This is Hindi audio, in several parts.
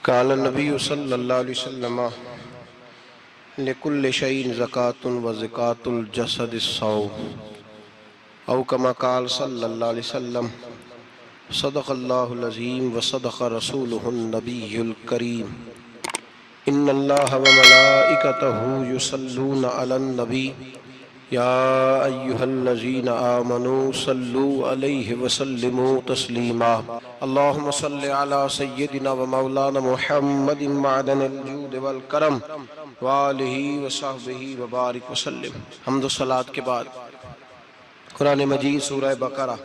काल नबी सल्लल्लाहु अलैहि वसल्लम लिकुल्लि शैइन ज़कातुन व ज़कातुल जसदि सौम औ कमा काल सल्लल्लाहु अलैहि वसल्लम सदक़ल्लाहुल अज़ीम व सदक़ रसूलुहुन नबियुल करीम इन्नल्लाह व मलाइकतहु युसल्लूना अलन नबी या अय्युहल्लज़ीना आमनू सल्लु अलैहि व सल्लिमू तस्लीमा अल्लाहुम्मा सल्लि अला सय्यिदिना व मौलाना मुहम्मदिन मअदनिल जूद वल करम व आलिहि व सहबिहि व बारिक व सल्लिम। हम्द व सलात के बाद कुरान मजीद सूरह बकरा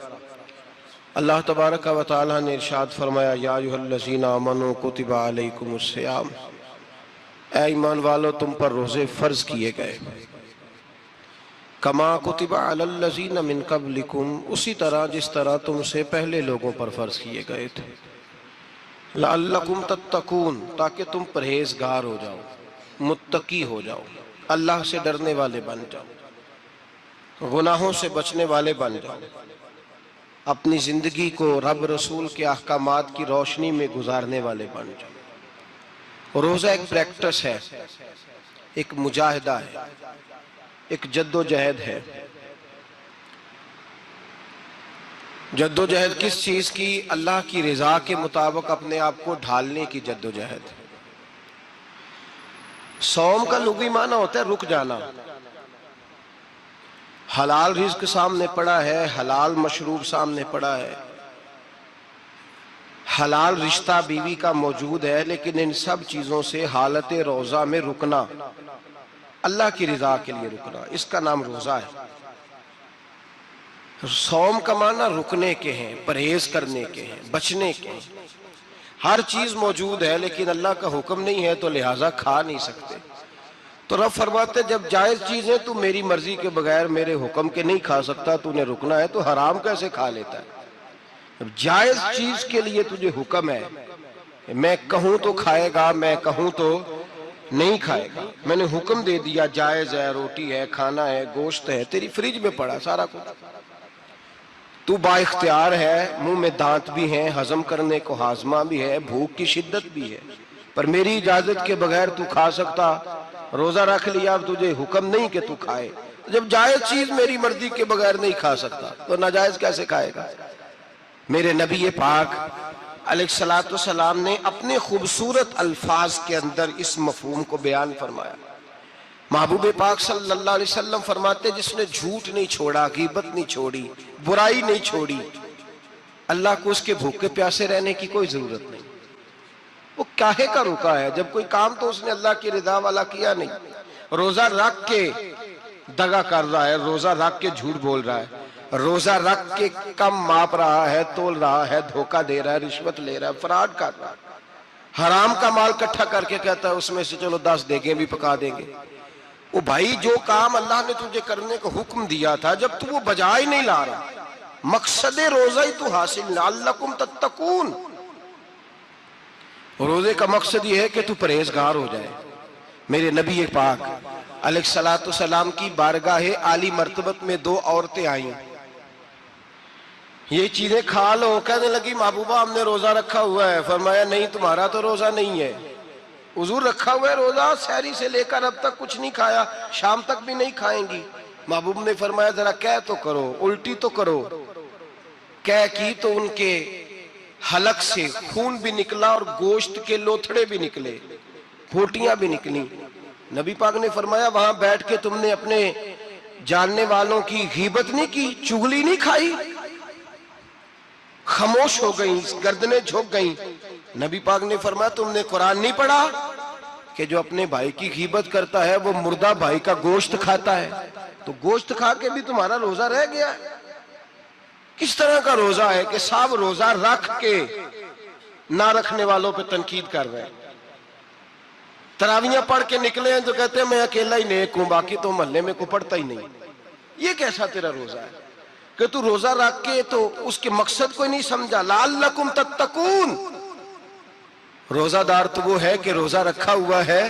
अल्लाह तबारक व तआला ने इरशाद फरमाया, या अय्युहल्लज़ीना आमनू कुतिबा अलैकुमुस सियाम, ऐ ईमान वालो तुम पर रोजे फर्ज किए गए, कमा कुतिबा अलल्लज़ीना मिन क़ब्लिकुम, उसी तरह जिस तरह तुमसे पहले लोगों पर फर्ज किए गए थे, लअल्लकुम तत्तकून, ताकि तुम परहेजगार हो जाओ, मुत्तकी हो जाओ, अल्लाह से डरने वाले बन जाओ, गुनाहों से बचने वाले बन जाओ, अपनी जिंदगी को रब रसूल के अहकामात की रोशनी में गुजारने वाले बन जाओ। रोजा एक प्रैक्टिस है, एक मुजाहिदा है, एक जद्दोजहद है। जद्दोजहद किस चीज की? अल्लाह की रजा के मुताबिक अपने आप को ढालने की जद्दोजहद। सौम का लुग़वी माना होता है रुक जाना। हलाल रिज़्क सामने पड़ा है, हलाल मशरूब सामने पड़ा है, हलाल रिश्ता बीवी का मौजूद है, लेकिन इन सब चीजों से हालत रोजा में रुकना, अल्लाह की रजा के लिए रुकना, इसका नाम रोजा है। सौम का माना रुकने के हैं, परहेज करने के हैं, बचने के हैं। हर चीज मौजूद है लेकिन अल्लाह का हुक्म नहीं है, तो लिहाजा खा नहीं सकते। तो रब फरमाते जब जायज चीजें तू मेरी मर्जी के बगैर मेरे हुक्म के नहीं खा सकता, तूने रुकना है, तो हराम कैसे खा लेता है? अब जायज चीज के लिए तुझे हुक्म है, मैं कहूं तो खाएगा, मैं कहूं तो नहीं खाएगा। मैंने हुक्म दे दिया, जायज है, रोटी है, खाना है, गोश्त है, तेरी फ्रिज में पड़ा सारा कुछ, तू बाइख्तियार है, मुंह में दांत भी हैं, हजम करने को हाजमा भी है, भूख की शिद्दत भी है, पर मेरी इजाजत के बगैर तू खा सकता। रोजा रख लिया, अब तुझे हुक्म नहीं कि तू खाए। जब जायज चीज मेरी मर्जी के बगैर नहीं खा सकता, तो नाजायज कैसे खाएगा? मेरे नबी पाक अलैहिस्सलातु वस्सलाम ने अपने खूबसूरत अल्फाज के अंदर इस मफहूम को बयान फरमाया। महबूब पाक सल्लल्लाहु अलैहि वसल्लम फरमाते, जिसने झूठ नहीं छोड़ा, गीबत नहीं छोड़ी, बुराई नहीं छोड़ी, अल्लाह को उसके भूखे प्यासे रहने की कोई जरूरत नहीं। वो काहे का रुका है? जब कोई काम तो उसने अल्लाह की रिदा वाला किया नहीं। रोजा रख के दगा कर रहा है, रोजा रख के झूठ बोल रहा है, रोजा रख के कम माप रहा है, तोल रहा है, धोखा दे रहा है, रिश्वत ले रहा है, फ्रॉड कर रहा है, हराम का माल इकट्ठा करके कहता है उसमें से चलो 10 देगे भी पका देंगे। वो भाई जो काम अल्लाह ने तुझे करने को हुक्म दिया था, जब तू वो बजा ही नहीं ला रहा, मकसद रोजा ही तू हासिल ना, लअल्लकुम तत्तकून। रोजे का मकसद ये है कि तू परहेजगार हो जाए। मेरे नबी पाक अलैहिस्सलातु वस्सलाम की बारगाह आली मर्तबत में 2 औरतें आई। ये चीजें खा लो, कहने लगी महबूबा हमने रोजा रखा हुआ है। फरमाया नहीं, तुम्हारा तो रोजा नहीं है, हुजूर रखा हुआ है रोजा, सहरी से लेकर अब तक कुछ नहीं खाया, शाम तक भी नहीं खाएंगी। महबूब ने फरमाया जरा कह तो करो, उल्टी तो करो। कह की तो उनके हलक से खून भी निकला और गोश्त के लोथड़े भी निकले, फोटियां भी निकली। नबी पाक ने फरमाया वहां बैठ के तुमने अपने जानने वालों की गीबत नहीं की, चुगली नहीं खाई? खामोश हो गई, गर्दनें झुक गई। नबी पाक ने फरमाया तुमने कुरान नहीं पढ़ा कि जो अपने भाई की गीबत करता है वो मुर्दा भाई का गोश्त खाता है? तो गोश्त खा के भी तुम्हारा रोजा रह गया। किस तरह का रोजा है कि सब रोजा रख के ना रखने वालों पे तनकीद कर रहे हैं। तरावियां पढ़ के निकले हैं तो कहते हैं मैं अकेला ही नेक हूं, बाकी तो मोहल्ले में कोई पढ़ता ही नहीं। ये कैसा तेरा रोजा है कि तू रोजा रख के तो उसके मकसद को नहीं समझा? लअल्लकुम तत्तकून। रोजादार तो वो है कि रोजा रखा हुआ है,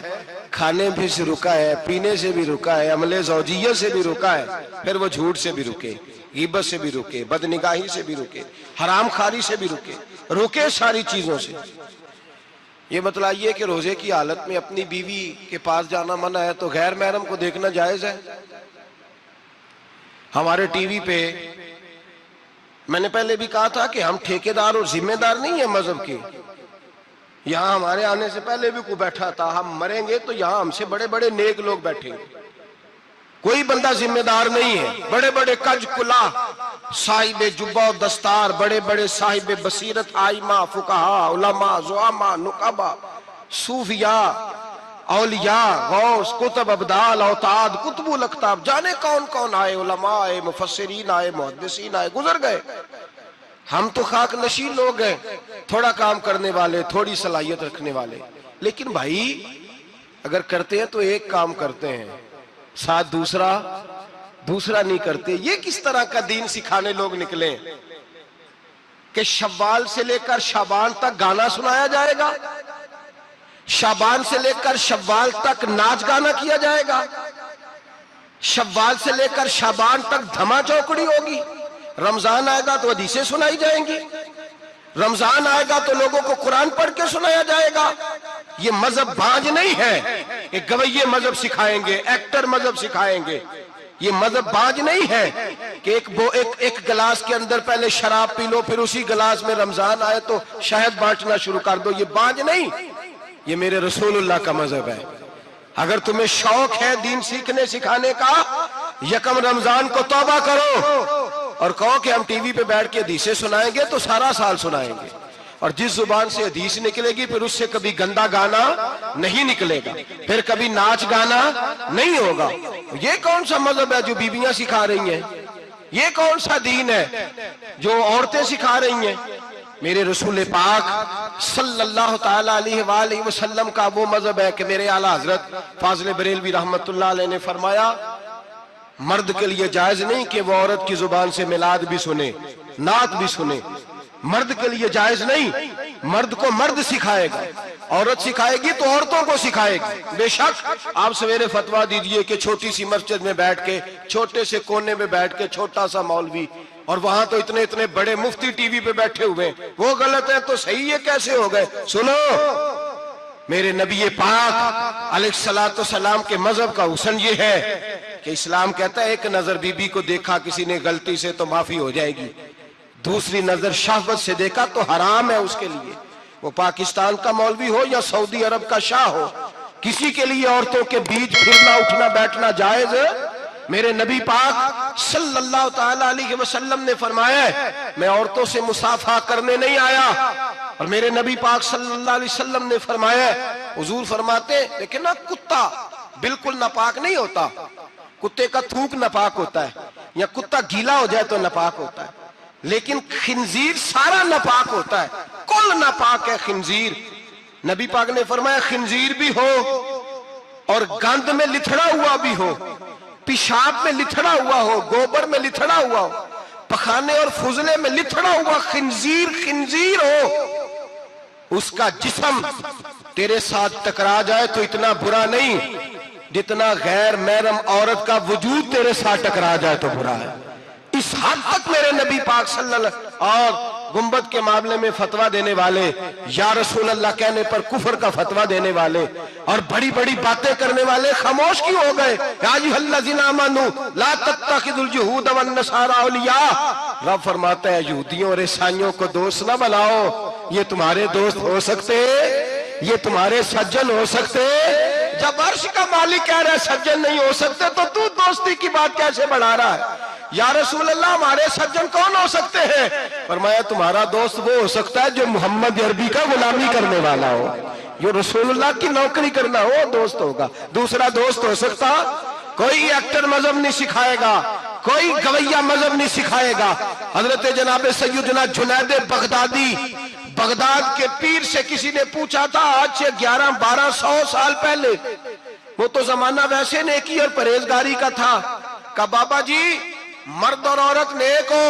खाने भी से रुका है, पीने से भी रुका है, अमले ज़ौजिय्या से भी रुका है, फिर वो झूठ से भी रुके, गीबत से भी रुके, बदनिगाही से भी रुके, हराम खारी से भी रुके, रुके सारी चीजों से। ये बतलाइए कि रोजे की हालत में अपनी बीवी के पास जाना मना है तो गैर महरम को देखना जायज है? हमारे टीवी पे मैंने पहले भी कहा था कि हम ठेकेदार और जिम्मेदार नहीं है मजहब के। यहां हमारे आने से पहले भी कोई बैठा था, हम मरेंगे तो यहां हमसे बड़े बड़े नेक लोग बैठेंगे, कोई बंदा जिम्मेदार नहीं है। बड़े बड़े कज कुला साहिब जुब्बा और दस्तार, बड़े बड़े साहिब बसीरत, आइमा, फुकाहा, उलमा, जुआमा, नुकाबा, सूफिया, औलिया, गौस, कुतुब, अब्दाल, औताद, कुतुबुल अख्ताब, जाने कौन कौन आए, उलमा आए, मुफस्सिरीन आए, मुहद्दिसीन आए, गुजर गए। हम तो खाक नशीन लोग हैं, थोड़ा काम करने वाले, थोड़ी सलाहियत रखने वाले। लेकिन भाई अगर करते हैं तो एक काम करते हैं, साथ दूसरा नहीं करते। ये किस तरह का दीन सिखाने लोग निकले कि शव्वाल से लेकर शाबान तक गाना सुनाया जाएगा, शाबान से लेकर शव्वाल तक नाच गाना किया जाएगा, शव्वाल से लेकर शाबान तक धमा चौकड़ी होगी, रमजान आएगा तो हदीसें सुनाई जाएंगी, रमजान आएगा तो लोगों को कुरान पढ़ के सुनाया जाएगा। ये मजहब बांझ नहीं है, एक गवैये मजहब सिखाएंगे, एक्टर मजहब सिखाएंगे। ये मजहब बांझ नहीं है कि एक गिलास के अंदर पहले शराब पी लो, फिर उसी गिलास में रमजान आए तो शहद बांटना शुरू कर दो। ये बांझ नहीं, ये मेरे रसूलुल्लाह का मजहब है। अगर तुम्हें शौक है दीन सीखने सिखाने का, यकम रमजान को तौबा करो और कहो कि हम टीवी पे बैठ के हदीसें सुनाएंगे तो सारा साल सुनाएंगे, और जिस जुबान से हदीस निकलेगी फिर उससे कभी गंदा गाना नहीं निकलेगा, फिर कभी नाच गाना नहीं होगा। ये कौन सा मजहब है जो बीबियां सिखा रही हैं? ये कौन सा दीन है जो औरतें सिखा रही हैं? मेरे रसूल पाक सल्लल्लाहु ताला अलैहि वसल्लम का वो मजहब है कि मेरे आला हजरत फाजिल बरेलवी रहमतुल्लाह अलैह ने फरमाया, मर्द के लिए जायज नहीं कि वो औरत की जुबान से मिलाद भी सुने, नात भी सुने। मर्द के लिए जायज नहीं, मर्द को मर्द सिखाएगा, औरत सिखाएगी तो औरतों को सिखाएगी। बेशक आप सवेरे फतवा दीजिए कि छोटी सी मस्जिद में बैठ के, छोटे से कोने में बैठ के छोटा सा मौलवी, और वहां तो इतने इतने बड़े मुफ्ती टीवी पे बैठे हुए, वो गलत है तो सही है, कैसे हो गए? सुनो, मेरे नबी पाक अलैहिस्सलातु सलाम के मजहब का हुस्न ये है कि इस्लाम कहता है एक नजर बीबी को देखा किसी ने गलती से तो माफी हो जाएगी, दूसरी नजर शहवत से देखा तो हराम है उसके लिए। वो पाकिस्तान का मौलवी हो या सऊदी अरब का शाह हो, किसी के लिए औरतों के बीच फिरना उठना बैठना जायज है? मेरे नबी पाक सल्लल्लाहु ताला अलैहि वसल्लम ने फरमाया है, मैं औरतों से मुसाफा करने नहीं आया। और मेरे नबी पाक सल्लल्लाहु अलैहि वसल्लम ने फरमाया है, हुजूर फरमाते लेकिन ना कुत्ता बिल्कुल नापाक नहीं होता, कुत्ते का थूक नापाक होता है, या कुत्ता गीला हो जाए तो नापाक होता है, लेकिन खिंजीर सारा नापाक होता है, कुल नापाक है खिंजीर। नबी पाक ने फरमाया खिंजीर भी हो और गंद में लिथड़ा हुआ भी हो, पेशाब में लिथड़ा हुआ हो, गोबर में लिथड़ा हुआ हो, पखाने और फुजले में लिथड़ा हुआ खिंजीर हो, उसका जिस्म तेरे साथ टकरा जाए तो इतना बुरा नहीं जितना गैर महरम औरत का वजूद तेरे साथ टकरा जाए तो बुरा है। इस हद तक मेरे नबी पाक सल्लल्लाहु और गुंबद के मामले में फतवा देने वाले, या रसूल अल्लाह कहने पर कुफर का फतवा देने वाले और बड़ी बड़ी बातें करने वाले खामोश क्यों हो गए? ला तत्तखिजुल यहूद वन नसारा औलिया। रब फरमाता है यहूदियों और ईसाइयों को दोस्त ना बनाओ, ये तुम्हारे दोस्त हो सकते, ये तुम्हारे सज्जन हो सकते। जब अर्श का मालिक कह रहा है सज्जन नहीं हो सकते तो तू दोस्ती की बात कैसे बढ़ा रहा है? या रसूल अल्लाह हमारे सज्जन कौन हो सकते हैं? फरमाया तुम्हारा दोस्त वो हो सकता है जो मोहम्मद अरबी का गुलामी करने वाला हो, जो रसूलुल्लाह की नौकरी करना हो दोस्त होगा। दूसरा दोस्त हो सकता? कोई एक्टर मजहब नहीं सिखाएगा, कोई गवैया मजहब नहीं सिखाएगा। हजरत जनाब सैयदना जुनैद बगदादी, बगदाद के पीर से किसी ने पूछा था आज से 1100-1200 साल पहले, वो तो जमाना वैसे नेकी और परहेजगारी का था, कहा बाबा जी मर्द और औरत नेक हो,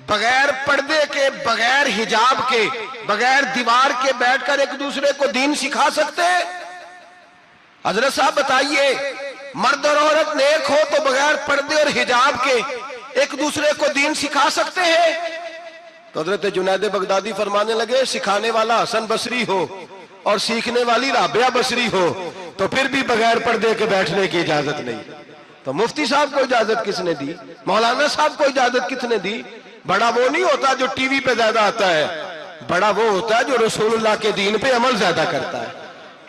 बगैर पर्दे के, बगैर हिजाब के, बगैर दीवार के बैठकर एक दूसरे को दीन सिखा सकते हैं? हजरत साहब बताइए, मर्द और औरत नेक हो तो बगैर पर्दे और हिजाब के एक दूसरे को दीन सिखा सकते हैं? तो हजरत जुनैद बगदादी फरमाने लगे सिखाने वाला हसन बसरी हो और सीखने वाली राबिया बसरी हो तो फिर भी बगैर पर्दे के बैठने की इजाजत नहीं। तो मुफ्ती साहब को इजाजत किसने दी? मौलाना साहब को इजाजत किसने दी? बड़ा वो नहीं होता जो टीवी पे ज्यादा आता है, बड़ा वो होता है जो रसूलुल्लाह के दीन पे अमल ज्यादा करता है।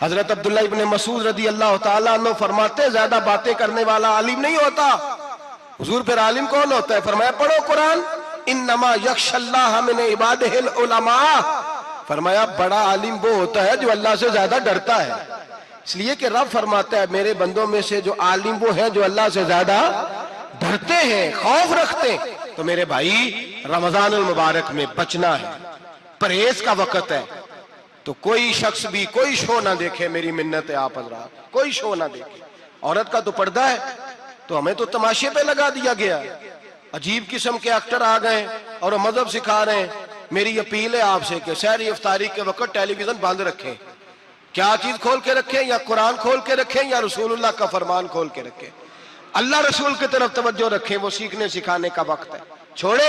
हजरत अब्दुल्ला इब्ने मसूद रदी अल्लाह ताला अन्हु फरमाते, ज्यादा बातें करने वाला आलिम नहीं होता। हुजूर फिर आलिम कौन होता है? फरमाया पढ़ो कुरान, इन्नमा यख्शल्लाह मिन इबादिहिल उलमा। फरमाया बड़ा आलिम वो होता है जो अल्लाह से ज्यादा डरता है। इसलिए कि रब फरमाता है मेरे बंदों में से जो आलिम वो है जो अल्लाह से ज्यादा डरते हैं, खौफ रखते हैं। तो मेरे भाई रमजान मुबारक में बचना है, परहेज का वक्त है। तो कोई शख्स भी कोई शो ना देखे, मेरी मिन्नत है आप हजरात, कोई शो ना देखे। औरत का तो पर्दा है, तो हमें तो तमाशे पे लगा दिया गया। अजीब किस्म के एक्टर आ गए और मजहब सिखा रहे हैं। मेरी अपील है आपसे कि सहरी इफ्तारी के वक्त टेलीविजन बंद रखें। क्या चीज खोल के रखें? या कुरान खोल के रखें या रसूलुल्लाह का फरमान खोल के रखें। अल्लाह रसूल की तरफ तवज्जो रखें, वो सीखने सिखाने का वक्त है। छोड़े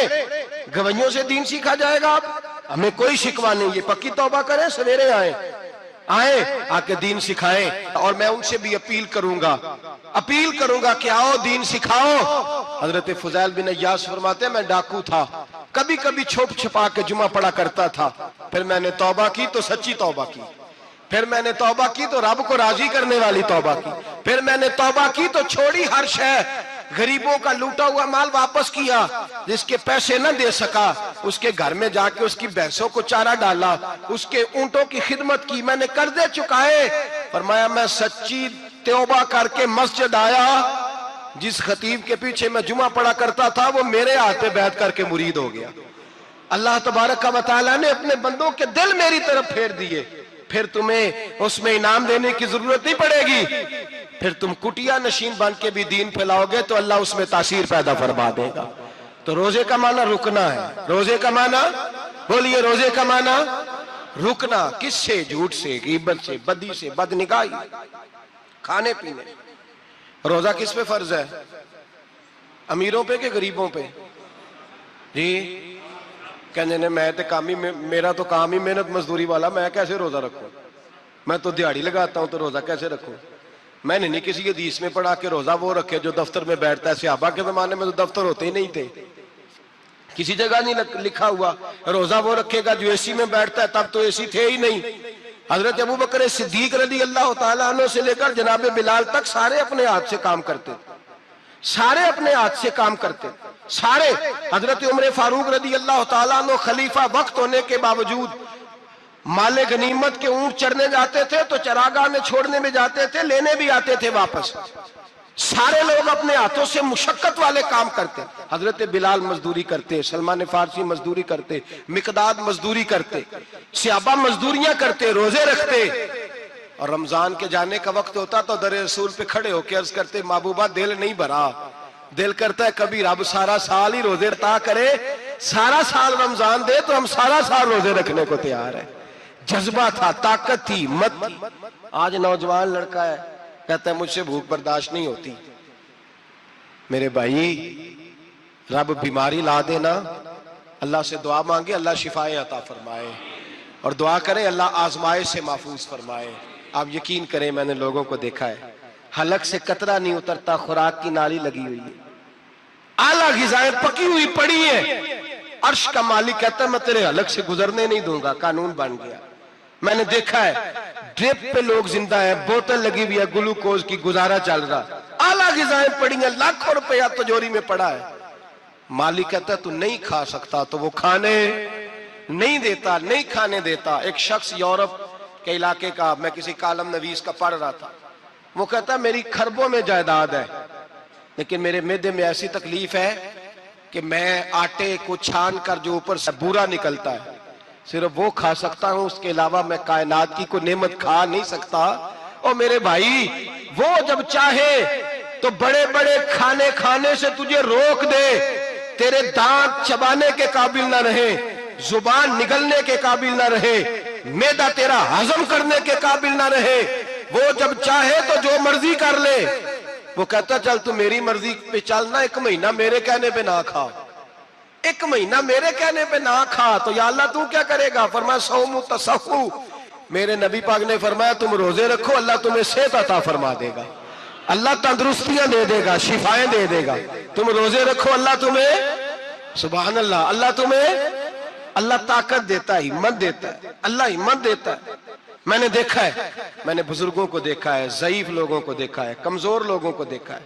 गवैयों से दीन सीखा जाएगा। आप हमें कोई शिकवा नहीं, ये पक्की तौबा करें, सवेरे आए आके दीन सिखाएं। और मैं उनसे भी अपील करूंगा कि आओ दीन सिखाओ। हजरत फुजैल बिन अय्यास फरमाते हैं मैं डाकू था, कभी कभी छुप छुपा के जुमा पढ़ा करता था, फिर मैंने तौबा की तो सच्ची तौबा की, फिर मैंने तौबा की तो रब को राजी करने वाली तौबा की, फिर मैंने तौबा की तो छोड़ी हर शय, गरीबों का लूटा हुआ माल वापस किया, जिसके पैसे न दे सका उसके घर में जाके उसकी भैंसों को चारा डाला, उसके ऊंटों की खिदमत की, मैंने कर्जे चुकाए। फरमाया मैं सच्ची तौबा करके मस्जिद आया, जिस खतीब के पीछे मैं जुमा पढ़ा करता था वो मेरे हाथ पे बैठ करके मुरीद हो गया। अल्लाह तबारक व तआला ने अपने बंदों के दिल मेरी तरफ फेर दिए। फिर तुम्हें उसमें इनाम देने की जरूरत नहीं पड़ेगी, फिर तुम कुटिया नशीन बन के भी दीन फैलाओगे तो अल्लाह उसमें तासीर पैदा फरमा देगा। तो रोजे का माना रुकना है। रोजे का माना बोलिए, रोजे का माना रुकना। किससे? झूठ से, गीबत से, बदी से, बदनिगाही, खाने पीने। रोजा किस पे फर्ज है? अमीरों पे कि गरीबों पे? जी कहने ने मैं तो काम ही, मेरा तो काम ही मेहनत मजदूरी वाला, मैं कैसे रोजा रखूं? मैं तो दिहाड़ी लगाता हूं तो रोजा कैसे रखूं? मैंने नहीं किसी हदीस में पढ़ा कि रोजा वो रखे जो दफ्तर में बैठता है। सहाबा के जमाने में तो दफ्तर होते ही नहीं थे, किसी जगह नहीं लिखा हुआ रोजा वो रखेगा जो एसी में बैठता है, तब तो एसी थे ही नहीं। हजरत अबू बकर सिद्दीक रज़ी अल्लाह ताला अन्हु से लेकर जनाब बिलाल तक सारे अपने हाथ से काम करते, सारे अपने हाथ से काम करते, सारे। हजरत उमर फारूक रज़ी अल्लाह ताला अन्हु खलीफा वक्त होने के बावजूद माले गनीमत के ऊंट चढ़ने जाते थे तो चरागाह में छोड़ने में जाते थे, लेने भी आते थे वापस। सारे लोग अपने हाथों से मुशक्कत वाले काम करते। हजरत बिलाल मजदूरी करते, सलमान फारसी मजदूरी करते, मिकदाद मजदूरी करते, सहाबा मजदूरियां करते, रोजे रखते। और रमजान के जाने का वक्त होता तो दर रसूल पे खड़े होकर अर्ज करते महबूबा दिल नहीं भरा, दिल करता है कभी रब सारा साल ही रोजे ता करे, सारा साल रमजान दे तो हम सारा साल रोजे रखने को तैयार है। जज्बा था, ताकत थी, हिम्मत थी। आज नौजवान लड़का है कहता है मुझसे भूख बर्दाश्त नहीं होती। मेरे भाई रब बीमारी ला देना, अल्लाह से दुआ मांगे अल्लाह शिफाए अता फरमाए, और दुआ करें अल्लाह आजमाइश से महफूज फरमाए। आप यकीन करें मैंने लोगों को देखा है हलक से कतरा नहीं उतरता, खुराक की नाली लगी हुई है, आला ग़िज़ाएं पकी हुई पड़ी है। अर्श का मालिक कहता है मैं तेरे हलक से गुजरने नहीं दूंगा, कानून बन गया। मैंने देखा है ड्रिप पे लोग जिंदा है, बोतल लगी हुई है, ग्लूकोज की, गुजारा चल रहा, आला ग़िज़ाएं पड़ी हैं, लाखों रुपया तिजोरी में पड़ा है। मालिक कहता है तू नहीं खा सकता तो वो खाने नहीं देता, नहीं खाने देता। एक शख्स यूरोप के इलाके का, मैं किसी कालम नवीस का पढ़ रहा था, वो कहता मेरी खरबों में जायदाद है लेकिन मेरे मैदे में ऐसी तकलीफ है कि मैं आटे को छान कर जो ऊपर से बूरा निकलता है सिर्फ वो खा सकता हूं, उसके अलावा मैं कायनात की कोई नेमत खा नहीं सकता। और मेरे भाई वो जब चाहे तो बड़े बड़े खाने खाने से तुझे रोक दे, तेरे दांत चबाने के काबिल ना रहे, जुबान निगलने के काबिल ना रहे, मैदा तेरा हजम करने के काबिल ना रहे, वो जब चाहे तो जो मर्जी कर ले। वो कहता चल तू मेरी मर्जी पे चल ना, एक महीना मेरे कहने पे ना खा, एक महीना मेरे कहने पे ना खा, तो या अल्लाह तू क्या करेगा? फरमाया सौमु तसहु, मेरे नबी पाक ने फरमाया तुम रोजे रखो, अल्लाह तुम्हें सेहत अता फरमा देगा, अल्लाह तंदुरुस्तियां दे देगा, शिफाएं दे देगा। तुम रोजे रखो, अल्लाह तुम्हें, सुभान अल्लाह, अल्लाह तुम्हें, अल्लाह ताकत देता है, हिम्मत देता है, अल्लाह हिम्मत देता है। मैंने देखा है, मैंने बुजुर्गों को देखा है, ज़ईफ लोगों को देखा है, कमजोर लोगों को देखा है,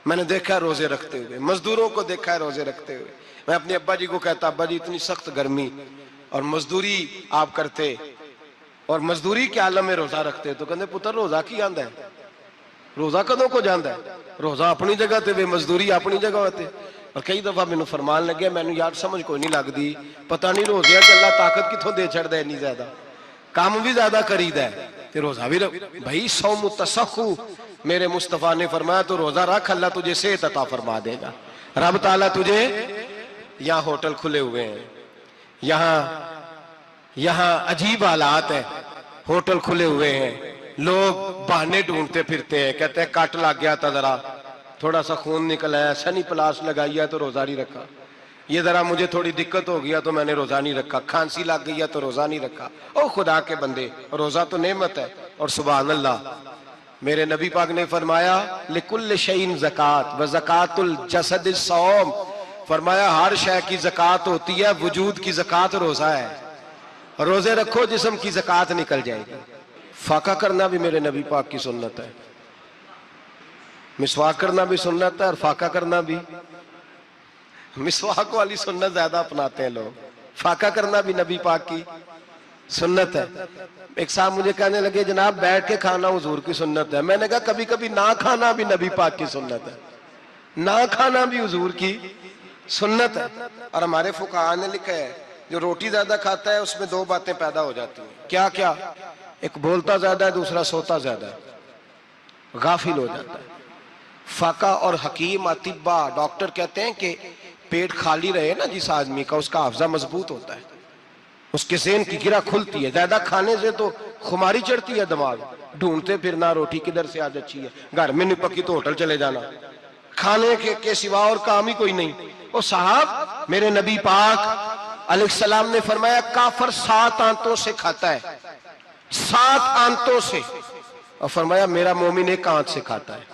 मैंने देखा है रोजे रखते हुए, मजदूरों को देखा है रोजे रखते हुए। मैं अपने अब्बा जी को कहता, अब्बा जी इतनी सख्त गर्मी और मजदूरी आप करते और मजदूरी के आलम में रोजा रखते, तो कहते पुत्र रोजा की आंदा है, रोजा कदों को जाता है, रोजा अपनी जगह ते वे मजदूरी अपनी जगह होते। और कई दफा मैनू फरमान लगे, मैनू यार समझ कोई नहीं लगती, पता नहीं रोजिया च अल्लाह ताकत कितों दे छड़दा है, इन्नी ज्यादा काम भी ज्यादा करीदा है ते रोजा भी भाई सौम तसखु, मेरे मुस्तफा ने फरमाया तो रोजा रख, अल्लाह तुझे सेहत अता फरमा देगा। रब ताला तुझे, यहाँ होटल खुले हुए हैं, यहाँ अजीब हालात है, होटल खुले हुए हैं, लोग बहाने ढूंढते फिरते हैं, कहते हैं कट लग गया था, जरा थोड़ा सा खून निकल आया, सनी प्लास लगाई है तो रोजा नहीं रखा, ये जरा मुझे थोड़ी दिक्कत हो गया तो मैंने रोजा नहीं रखा, खांसी लग गई है तो रोजा नहीं रखा। ओ खुदा के बंदे, रोजा तो नेमत है। और सुभान अल्लाह, मेरे नबी पाक ने फरमाया लिकुल्ल शैइन ज़कात व ज़कातुल जसद सौम, फरमाया हर शय की ज़कात होती है, वजूद की ज़कात रोजा है, रोजे रखो जिस्म की ज़कात निकल जाएगी। फाका करना भी मेरे नबी पाक की सुन्नत है, मिसवाक करना भी सुन्नत है और फाका करना भी। मिसवाक वाली सुन्नत ज्यादा अपनाते हैं लोग, फाका करना भी नबी पाक की सुन्नत है। एक साहब मुझे कहने लगे जनाब बैठ के खाना हुजूर की सुन्नत है, मैंने कहा कभी कभी ना खाना भी नबी पाक की सुन्नत है, ना खाना भी हुजूर की सुन्नत है। और हमारे फुकाहा ने लिखा है जो रोटी ज्यादा खाता है उसमें दो बातें पैदा हो जाती हैं, क्या क्या, एक बोलता ज्यादा है, दूसरा सोता ज्यादा है, गाफिल हो जाता है। फाका और हकीम अतिब्बा डॉक्टर कहते हैं कि पेट खाली रहे ना जिस आदमी का, उसका हाफजा मजबूत होता है, उसके ज़हन की गिरा खुलती है। ज्यादा खाने से तो खुमारी चढ़ती है, दिमाग ढूंढते फिरना रोटी किधर से आज अच्छी है, घर में नहीं पकी तो होटल चले जाना, खाने के सिवा और काम ही कोई नहीं। ओ साहब, मेरे नबी पाक अलैहिस्सलाम ने फरमाया काफर 7 आंतों से खाता है, 7 आंतों से, और फरमाया मेरा मोमिन 1 आंत से खाता है,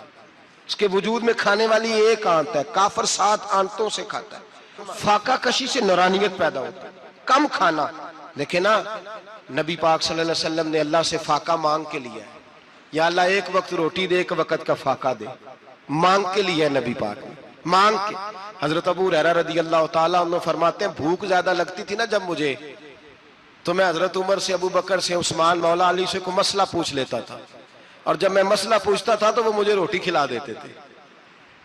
उसके वजूद में खाने वाली 1 आंत है, काफर 7 आंतों से खाता है। फाका कशी से नूरानियत पैदा होता है, कम खाना। देखे ना, नबी पाक सल्लल्लाहु अलैहि वसल्लम ने अल्लाह से फाका मांग के लिया है, या अल्लाह 1 वक्त रोटी दे, 1 वक्त का फाका दे, मांग के लिया है नबी पाक ने, मांग के। हजरत अबू हुरैरा रदी अल्लाह ताला अन्हु फरमाते हैं भूख ज्यादा लगती थी ना जब मुझे, तो मैं हजरत उमर से, अबू बकर से, उस्मान, मौला अली से कोई मसला पूछ लेता था, और जब मैं मसला पूछता था तो वो मुझे रोटी खिला देते थे।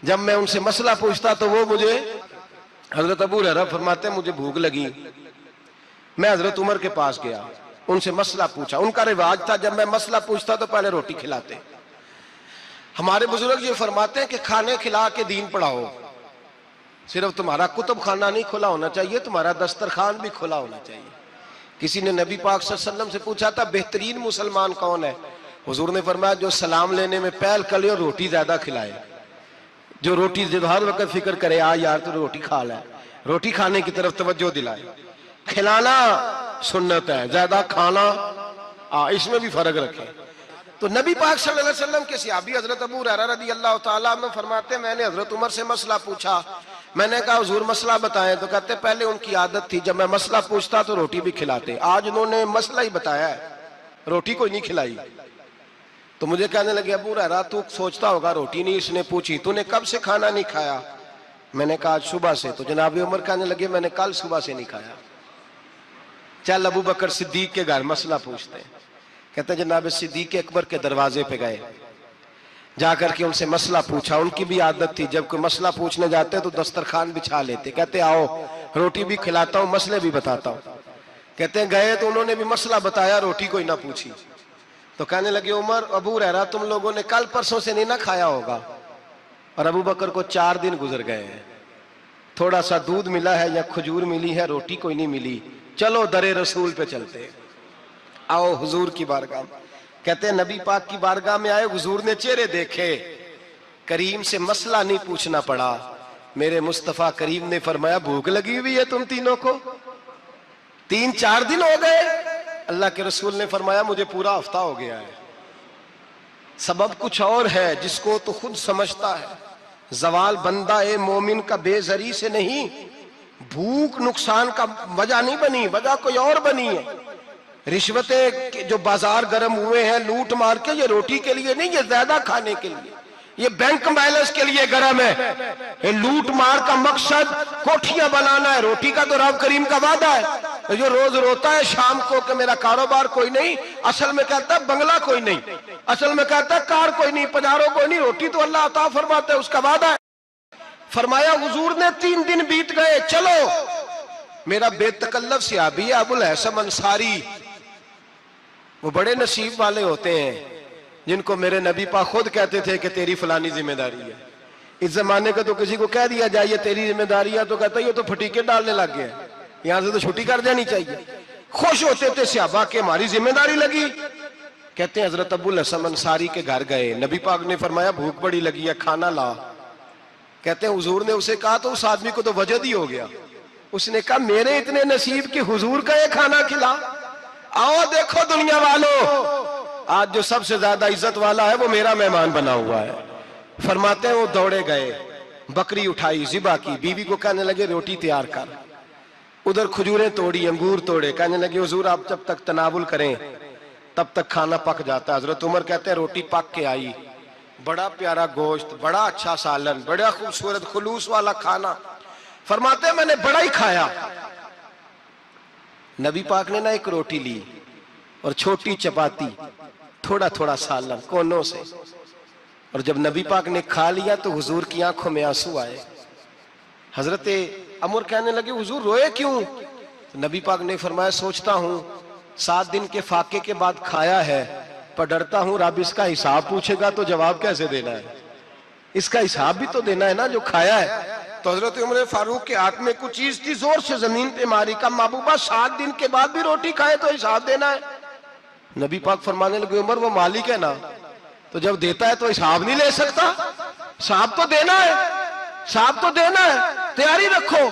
जब मैं उनसे मसला पूछता तो वो मुझे, हजरत अबू हुरैरा फरमाते हैं मुझे भूख लगी, मैं हजरत उमर के पास गया, उनसे मसला पूछा। उनका रिवाज था जब मैं मसला पूछता तो पहले रोटी खिलाते। हमारे बुजुर्ग ये फरमाते हैं कि खाने खिला के दीन पढ़ाओ, सिर्फ तुम्हारा कुतुब खाना नहीं खुला होना चाहिए, तुम्हारा दस्तरखान भी खुला होना चाहिए। किसी ने नबी पाक सल्लल्लाहु अलैहि वसल्लम से पूछा था बेहतरीन मुसलमान कौन है, हुजूर ने फरमाया जो सलाम लेने में पहल करे और रोटी ज्यादा खिलाए, जो रोटी हर वक्त फिक्र करे आ यार तो रोटी खा ले, रोटी खाने की तरफ तवज्जो दिलाए। खिलाना सुन्नत है, ज्यादा खाना इसमें भी फर्क रखे। तो नबी पाक सल्लल्लाहु अलैहि वसल्लम के सहाबी हजरत अबू हुरैरा रदी अल्लाह ताला अन्हु फरमाते मैंने हजरत उमर से मसला पूछा, मैंने कहा हुजूर मसला बताएं, तो कहते पहले उनकी आदत थी जब मैं मसला पूछता तो रोटी भी खिलाते, आज उन्होंने मसला ही बताया है, रोटी कोई नहीं खिलाई। तो मुझे कहने लगे अबू हुरैरा तू सोचता होगा रोटी नहीं इसने पूछी, तूने कब से खाना नहीं खाया? मैंने कहा आज सुबह से। तो जनाब उमर कहने लगे मैंने कल सुबह से नहीं खाया। चल अबू बकर सिद्दीक के घर मसला पूछते हैं। कहते जनाब सिद्दीक अकबर के दरवाजे पे गए, जाकर के उनसे मसला पूछा। उनकी भी आदत थी जब कोई मसला पूछने जाते तो दस्तरखान बिछा लेते, कहते आओ रोटी भी खिलाता हूँ मसले भी बताता हूँ। कहते गए तो उन्होंने भी मसला बताया, रोटी कोई ना पूछी। तो कहने लगे उमर अबू हुरैरा तुम लोगों ने कल परसों से नहीं ना खाया होगा। और अबू बकर को 4 दिन गुजर गए हैं, थोड़ा सा दूध मिला है या खजूर मिली है, रोटी कोई नहीं मिली। चलो दरे रसूल पे चलते, आओ हुजूर की बारगाह। कहते नबी पाक की बारगाह में आए, हुजूर ने चेहरे देखे, करीम से मसला नहीं पूछना पड़ा। मेरे मुस्तफा करीम ने फरमाया भूख लगी हुई है तुम तीनों को, 3-4 दिन हो गए, अल्लाह के रसूल ने फरमाया मुझे पूरा हफ्ता हो गया है। सबब कुछ और है जिसको तो खुद समझता है। जवाल बंदा ए मोमिन का बेजरी से नहीं, भूख नुकसान का वजह नहीं बनी, वजह कोई और बनी है। रिश्वतें जो बाजार गर्म हुए हैं लूट मार के, ये रोटी के लिए नहीं, ये ज्यादा खाने के लिए, ये बैंक बैलेंस के लिए गर्म है। ये लूट मार का मकसद कोठियां बनाना है, रोटी का तो रब करीम का वादा है। जो रोज रोता है शाम को कि मेरा कारोबार कोई नहीं, असल में कहता है बंगला कोई नहीं, असल में कहता है कार कोई नहीं, पजारो कोई नहीं, रोटी तो अल्लाह अता फरमाता है, उसका वादा है। फरमाया हुजूर ने 3 दिन बीत गए, चलो मेरा बेतकल्लफ सहाबी है अबुल हसन अंसारी, वो बड़े नसीब वाले होते हैं जिनको मेरे नबी पाक खुद कहते थे कि तेरी फलानी जिम्मेदारी है। इस जमाने का तो किसी को कह दिया जाए ये तेरी जिम्मेदारी है तो कहता है ये तो फटीके डालने लग गया, यहां से तो छुट्टी कर देनी चाहिए। खुश होते थे सहाबा के हमारी जिम्मेदारी लगी। कहते हैं हजरत अबुल हसन अंसारी के घर गए, नबी पाक ने फरमाया भूख बड़ी लगी है, खाना ला। कहते हैं हुजूर ने उसे कहा तो उस आदमी को तो वजद ही हो गया। उसने कहा मेरे इतने नसीब कि हुजूर का ये खाना खिला। आओ देखो दुनिया वालों, आज जो सबसे ज्यादा इज्जत वाला है वो मेरा मेहमान बना हुआ है। फरमाते हैं वो दौड़े गए, बकरी उठाई, जिबा की, बीवी को कहने लगे रोटी तैयार कर। उधर खजूरें तोड़ी, अंगूर तोड़े, कहने लगे हुजूर आप जब तक तनावुल करें तब तक खाना पक जाता है। हजरत उमर कहते हैं रोटी पक के आई, बड़ा प्यारा गोश्त, बड़ा अच्छा सालन, बड़ा खूबसूरत खुलूस वाला खाना। फरमाते हैं मैंने बड़ा ही खाया। नबी पाक ने ना एक रोटी ली और छोटी चपाती, थोड़ा थोड़ा सालन कोनों से, और जब नबी पाक ने खा लिया तो हुजूर की आंखों में आंसू आए। हजरत अमर कहने लगे हुजूर रोए क्यों? तो नबी पाक ने फरमाया सोचता हूं 7 दिन के फाके के बाद खाया है, पर डरता हूं रब इसका हिसाब पूछेगा तो जवाब कैसे देना है, इसका हिसाब भी तो देना है ना जो खाया है। तो हजरत उमर फारूक के हाथ में कुछ चीज थी, जोर से जमीन पे मारी, का महबूबा 7 दिन के बाद भी रोटी खाए तो हिसाब देना है। नबी पाक फरमाने लगे उमर वो मालिक है ना, तो जब देता है तो हिसाब नहीं ले सकता, हिसाब तो देना है, हिसाब तो देना है, तैयारी रखो।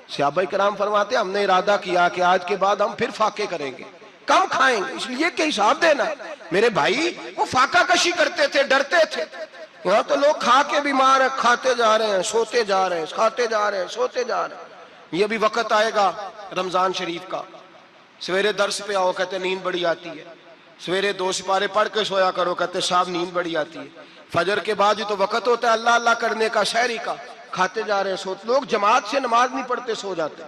सहाबाए किराम फरमाते हमने इरादा किया कि आज के बाद हम फिर फाके करेंगे, कम खाएंगे, इसलिए कि हिसाब देना। मेरे भाई वो फाका कशी करते थे, डरते थे। यहाँ तो लोग खा के बीमार है, खाते जा रहे हैं, सोते जा रहे हैं, खाते जा रहे हैं, सोते जा रहे हैं। ये भी वक्त आएगा रमजान शरीफ का, सवेरे दर्स पे आओ कहते नींद बड़ी आती है, सवेरे 2 सिपारे पढ़ के सोया करो कहते साहब नींद बड़ी आती है। फजर के बाद ही तो वक्त होता है अल्लाह अल्लाह करने का, शहरी का, खाते जा रहे हैं, सोते। लोग जमात से नमाज नहीं पढ़ते, सो जाते,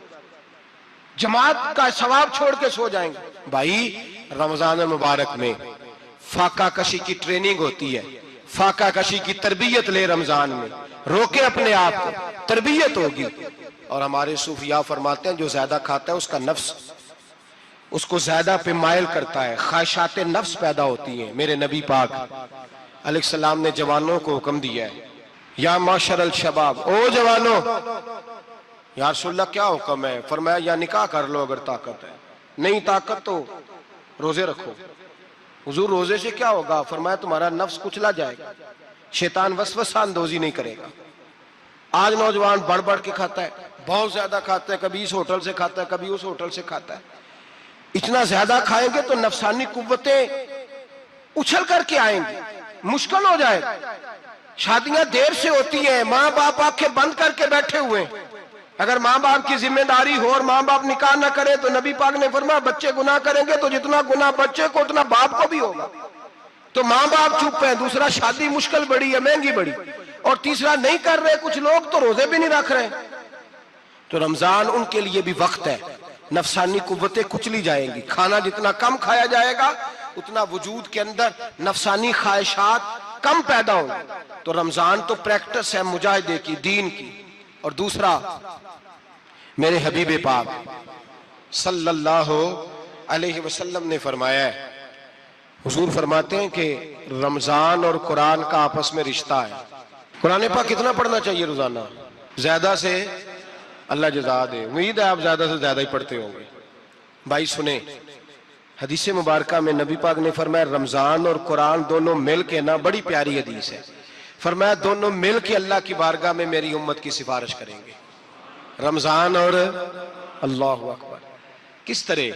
जमात का सवाब छोड़ के सो जाएंगे। भाई रमजान मुबारक में फाका कशी की ट्रेनिंग होती है, फाका कशी की तरबियत ले, रमजान में रोके अपने आप को, तरबियत होगी। और हमारे सूफिया फरमाते हैं जो ज्यादा खाता है उसका नफ्स उसको ज्यादा पे मायल करता है, ख्वाहिशात नफ्स पैदा होती हैं। मेरे नबी पाक अलैहिस्सलाम ने जवानों को हुक्म दिया है, या माशर अल शबाब, ओ जवानों। या रसूलल्लाह क्या हुक्म है? फरमाया या निकाह कर लो अगर ताकत है, नहीं ताकत तो रोजे रखो। हुजूर रोजे से क्या होगा? फरमाया तुम्हारा नफ्स कुचला जाएगा, शैतान वसवसा अंदोजी नहीं करेगा। आज नौजवान बढ़ बढ़ के खाता है, बहुत ज्यादा खाता है, कभी इस होटल से खाता है, कभी उस होटल से खाता है। इतना ज्यादा खाएंगे तो नफसानी कुव्वतें उछल करके आएंगी, मुश्किल हो जाएगा। शादियां देर से होती हैं, माँ बाप आंखें बंद करके बैठे हुए हैं। अगर माँ बाप की जिम्मेदारी हो और माँ बाप निकाह ना करे तो नबी पाक ने फरमाया बच्चे गुनाह करेंगे तो जितना गुनाह बच्चे को उतना बाप को भी होगा। तो माँ बाप चुप है, दूसरा शादी मुश्किल बड़ी है, महंगी बड़ी, और तीसरा नहीं कर रहे कुछ लोग तो रोजे भी नहीं रख रहे। तो रमजान उनके लिए भी वक्त है, नफसानी कुव्वतें कुचली जाएंगी। खाना जितना कम खाया जाएगा उतना वजूद के अंदर नफसानी ख्वाहिशात कम पैदा होंगे। तो रमजान तो प्रैक्टिस है मुजाहिदे की, दीन की। और दूसरा मेरे हबीब पाक सल्लल्लाहु अलैहि वसल्लम ने फरमाया है, हुजूर फरमाते हैं कि रमजान और कुरान का आपस में रिश्ता है। कुरान पाक कितना पढ़ना चाहिए रोजाना? ज्यादा से अल्लाह जज़ा दे, उम्मीद है आप ज्यादा से ज्यादा ही पढ़ते होंगे। भाई सुने, हदीस मुबारका में नबी पाक ने फरमाया रमजान और कुरान दोनों मिल के ना, बड़ी प्यारी हदीस है, फरमाया दोनों मिल के अल्लाह की बारगाह में मेरी उम्मत की सिफारिश करेंगे। रमजान और अल्लाह अकबर। किस तरह?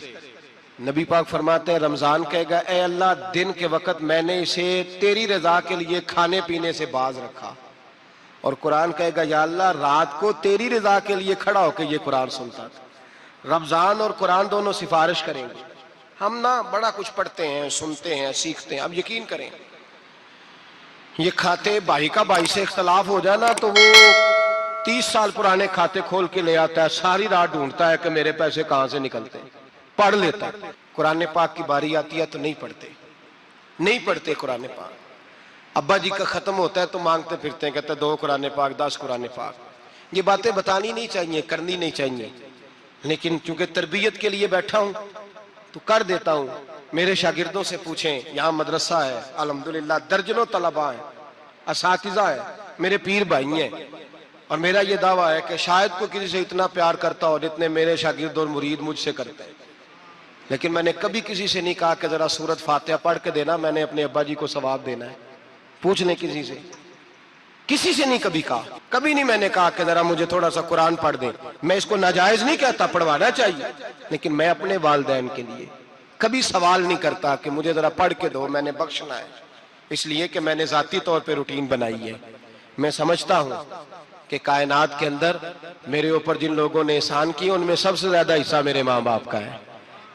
नबी पाक फरमाते हैं रमजान कहेगा ए अल्लाह दिन के वक्त मैंने इसे तेरी रजा के लिए खाने पीने से बाज रखा, और कुरान कहेगा या अल्लाह रात को तेरी रजा के लिए खड़ा होकर ये कुरान सुनता था। रमजान और कुरान दोनों सिफारिश करेंगे। हम ना बड़ा कुछ पढ़ते हैं, सुनते हैं, सीखते हैं। अब यकीन करें ये खाते भाई का भाई से इख्तलाफ हो जाए ना तो वो 30 साल पुराने खाते खोल के ले आता है, सारी रात ढूंढता है कि मेरे पैसे कहां से निकलते हैं, पढ़ लेता है। कुरान पाक की बारी आती है तो नहीं पढ़ते कुरान पाक। अब्बा जी का खत्म होता है तो मांगते फिरते हैं, कहते 2 कुरान पाक 10 कुरान पाक। ये बातें बतानी नहीं चाहिए, करनी नहीं चाहिए, लेकिन चूंकि तरबियत के लिए बैठा हूं तो कर देता हूं। मेरे शागिर्दों से पूछें, यहाँ मदरसा है अल्हम्दुलिल्लाह, दर्जनों तलबा है, असातिज़ा है, मेरे पीर भाई हैं, और मेरा ये दावा है कि शायद कोई किसी से इतना प्यार करता हो जितने मेरे शागिर्द और मुरीद मुझसे करते हैं। लेकिन मैंने कभी किसी से नहीं कहा कि जरा सूरत फातिहा पढ़ के देना, मैंने अपने अब्बा जी को सवाब देना है। पूछ लें किसी से नहीं कभी कहा, कभी नहीं मैंने कहा कि जरा मुझे थोड़ा सा कुरान पढ़ दे। मैं इसको नाजायज नहीं कहता, पढ़वाना चाहिए, लेकिन मैं अपने वालिदैन के लिए कभी सवाल नहीं करता कि मुझे जरा पढ़ के दो, मैंने बख्शना है, इसलिए कि मैंने जाती तौर पे रूटीन बनाई है। मैं समझता हूं कि कायनात के अंदर मेरे ऊपर जिन लोगों ने एहसान किए उनमें सबसे ज्यादा हिस्सा मेरे माँ बाप का है।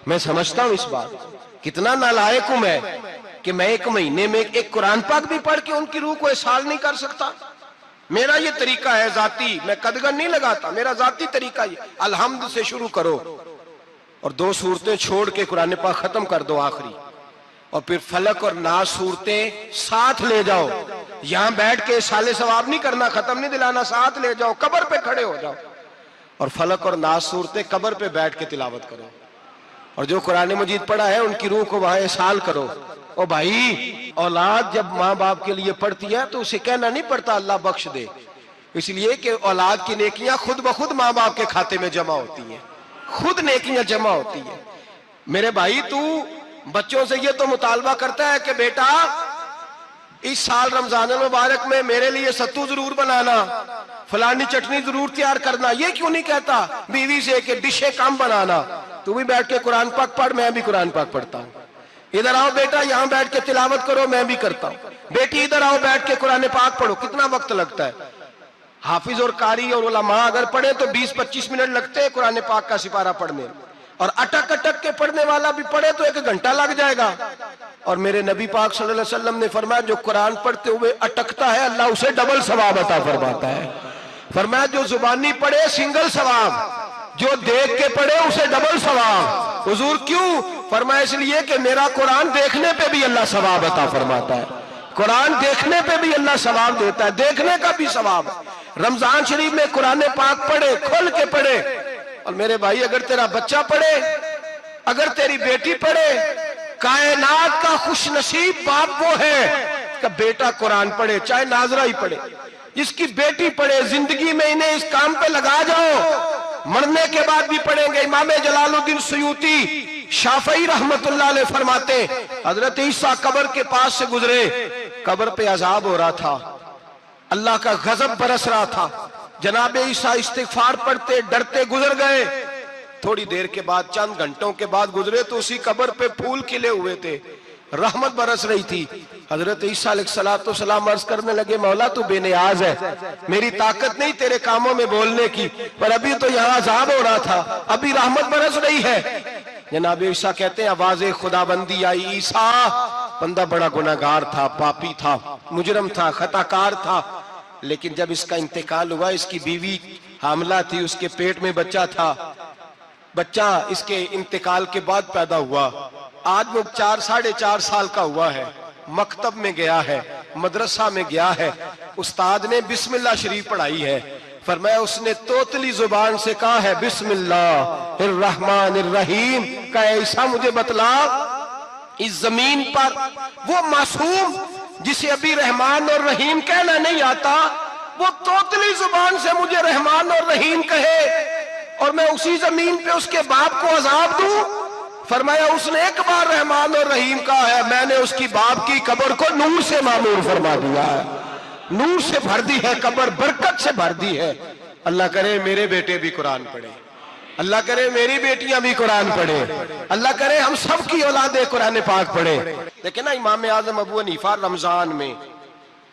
मैं समझता हूं इस बात। कितना नालायक हूं मैं कि मैं 1 महीने में एक कुरान पाक भी पढ़ के उनकी रूह को एहसाल नहीं कर सकता। मेरा ये तरीका है जाती, मैं कदगन नहीं लगाता, मेरा जाती तरीका ये, अलहम्द से शुरू करो और 2 सूरतें छोड़ के कुरान पाक खत्म कर दो आखिरी, और फिर फलक और नास सूरतें साथ ले जाओ। यहां बैठ के साले सवाब नहीं करना, खत्म नहीं दिलाना, साथ ले जाओ, कब्र पे खड़े हो जाओ और फलक और नास सूरतें कब्र पे बैठ के तिलावत करो, और जो कुरान मजीद पढ़ा है उनकी रूह को वहां एहसाल करो। ओ भाई, औलाद जब माँ बाप के लिए पढ़ती है तो उसे कहना नहीं पड़ता अल्लाह बख्श दे, इसलिए कि औलाद की नेकियां खुद ब खुद माँ बाप के खाते में जमा होती हैं, खुद नेकियां जमा होती हैं। मेरे भाई, तू बच्चों से ये तो मुतालबा करता है कि बेटा इस साल रमजान मुबारक में मेरे लिए सत्तू जरूर बनाना, फलानी चटनी जरूर तैयार करना, ये क्यों नहीं कहता बीवी से कि डिशे कम बनाना। तू भी बैठ के कुरान पाक पढ़, मैं भी कुरान पाक पढ़ता हूँ। इधर आओ बेटा, यहाँ बैठ के तिलावत करो, मैं भी करता हूँ। बेटी इधर आओ, बैठ के कुरान पाक पढ़ो। कितना वक्त लगता है? हाफिज और कारी और उलमा अगर पढ़े तो 20-25 मिनट लगते हैं कुरान पाक का सिपारा पढ़ने में, और अटक अटक के पढ़ने वाला भी पढ़े तो 1 घंटा लग जाएगा। और मेरे नबी पाक सल्लल्लाहु अलैहि वसल्लम ने फरमाया जो कुरान पढ़ते हुए अटकता है अल्लाह उसे डबल सवाब अता फरमाता है। फरमाया जो जुबानी पढ़े सिंगल सवाब, जो देख के पढ़े उसे डबल सवाब। हुजूर क्यों? फरमाया इसलिए कि मेरा कुरान देखने पे भी अल्लाह सवाब अता फरमाता है, कुरान देखने पे भी अल्लाह सवाब देता है, देखने का भी सवाब। रमजान शरीफ में कुरान पाक पढ़े, खोल के पढ़े। और मेरे भाई, अगर तेरा बच्चा पढ़े, अगर तेरी बेटी पढ़े, कायनात का खुशनसीब बाप वो है कि बेटा कुरान पढ़े, चाहे नाजरा ही पढ़े। जिसकी बेटी पढ़े, जिंदगी में इन्हें इस काम पे लगा जाओ, मरने के बाद भी पढ़ेंगे। इमाम जलालुद्दीन सुयूती शाफई रहमतुल्लाह अलैह फरमाते, हजरत ईसा कब्र के पास से गुजरे, कब्र पे अजाब हो रहा था, अल्लाह का गजब बरस रहा था। जनाबे ईसा इस्तिगफार पढ़ते डरते गुजर गए। थोड़ी देर के बाद, चंद घंटों के बाद गुजरे तो उसी कब्र पे फूल खिले हुए थे, रहमत बरस रही थी। हजरत ईसा अलैहिस्सलाम अर्ज करने लगे, मौला तू बेनियाज है, मेरी ताकत नहीं तेरे कामों में बोलने की, पर अभी तो यहाँ अजाब हो रहा था, अभी रहमत बरस रही है। जनाब ईसा कहते हैं आवाज़े खुदाबंदी आई, ईसा बंदा बड़ा गुनाहगार था, पापी था, मुजरम था, खताकार था, लेकिन जब इसका इंतकाल हुआ, इसकी बीवी हामला थी, उसके पेट में बच्चा था, बच्चा इसके इंतकाल के बाद पैदा हुआ। आज वो 4-4.5 साल का हुआ है, मकतब में गया है, मदरसा में गया है, उस्ताद ने बिस्मिल्लाह शरीफ पढ़ाई है। फरमाया उसने तोतली जुबान से कहा है बिस्मिल्लाहिर्रहमानिर्रहीम का, ऐसा मुझे बतला इस जमीन पर वो मासूम जिसे अभी रहमान और रहीम कहना नहीं आता, वो तोतली जुबान से मुझे रहमान और रहीम कहे और मैं उसी जमीन पे उसके बाप को अजाब दूं। फरमाया उसने एक बार रहमान और रहीम कहा है, मैंने उसकी बाप की कब्र को नूर से मामूर फरमा दिया है, नूर से भर दी है कब्र, बरकत से भर दी है। अल्लाह करे मेरे बेटे भी कुरान पढ़े, अल्लाह करे मेरी बेटियां भी कुरान पढ़े, अल्लाह करे हम सब की औलादे कुरान पाक पढ़े। लेकिन ना इमाम आजम अबू हनीफा रमजान में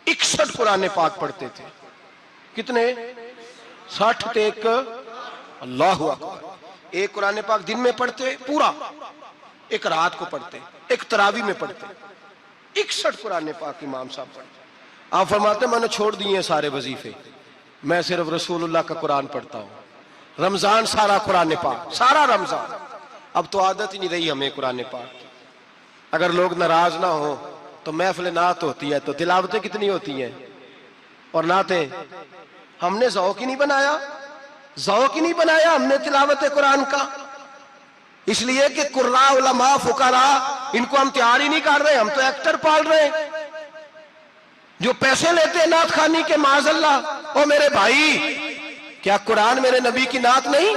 61 कुरान पाक पढ़ते थे। कितने? 60 थे एक। अल्लाह अकबर। एक कुरान पाक दिन में पढ़ते पूरा, एक रात को पढ़ते, एक तरावी में पढ़ते। 61 कुरान पाक इमाम साहब पढ़ते। आप फरमाते मैंने छोड़ दिए सारे वजीफे, मैं सिर्फ रसूलुल्लाह का कुरान पढ़ता हूँ। रमजान सारा कुरान पाक, सारा रमजान। अब तो आदत ही नहीं रही हमें कुरान पाक की। अगर लोग नाराज ना हो तो महफिल नात होती है तो तिलावतें कितनी होती हैं, और नाते हमने ज़ौक़ ही नहीं बनाया, ज़ौक़ ही नहीं बनाया हमने तिलावत कुरान का। इसलिए कि कुर्रा उलमा फुकरा इनको हम तैयार ही नहीं कर रहे, हम तो एक्टर पाल रहे हैं जो पैसे लेते हैं नात खानी के। माज़अल्लाह। ओ मेरे भाई, क्या कुरान मेरे नबी की नात नहीं?